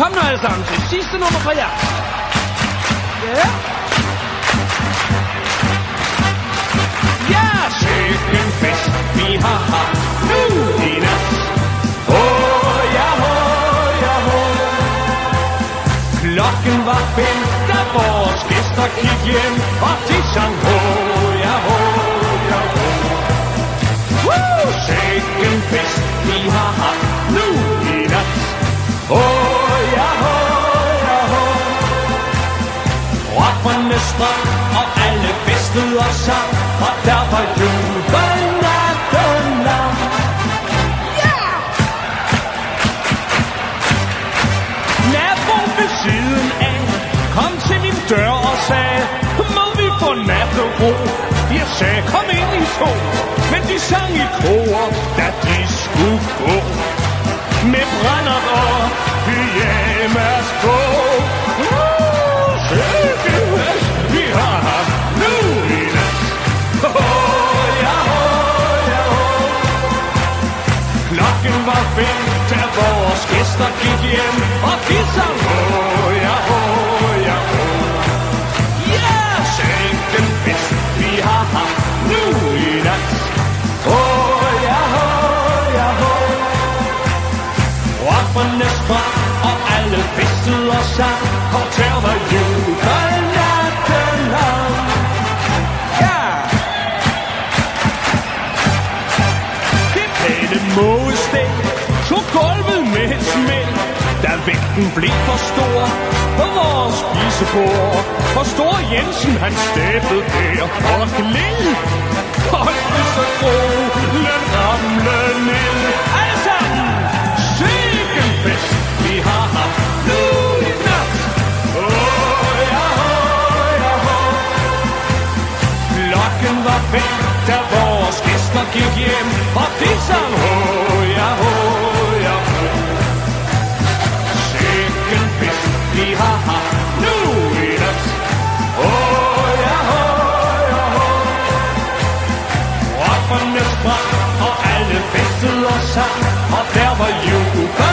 Kom nu alle sammen til sidste nummer fra jer. Ja. Ja, sikken fest vi har haft nu i nat. Ja, ja, klokken var 5, da vores gæster gik hjem, og de sang ja, ja, sikken fest vi har haft nu i nat. Ja, ja, rockerne sprang, og alle festede og sang, og der var jubel natten lang. yeah! Naboen ved siden af kom til min dør og sagde, må vi få nattero? Jeg sagde, kom ind i to, men de sang i kor, da de skulle gå. Med brændert og pyjamas på. Vi har haft nu i nat. Ja, ja, klokken var 5, da vores gæster gik hjem, og de sang ja, ja, Ja! sikken fest vi har haft nu i nat. Ja, ja, rockerne sprang, og alle festede og sang, og der var jubel natten lang. Mågesten tog gulvet med et smæld, da vægten blev for stor på vores spisebord. For Store Jensen, han stæppede der og gled, og det så grolen ramle ned. Alle sammen, sikken fest vi har haft nu i nat. Ja, ja, klokken var 5, da vores gæster gik hjem, og de sang ja, ja, sikken fest vi har haft nu i nat. Ja, ja, rockerne sprang, og alle festede og sang, og der var jubel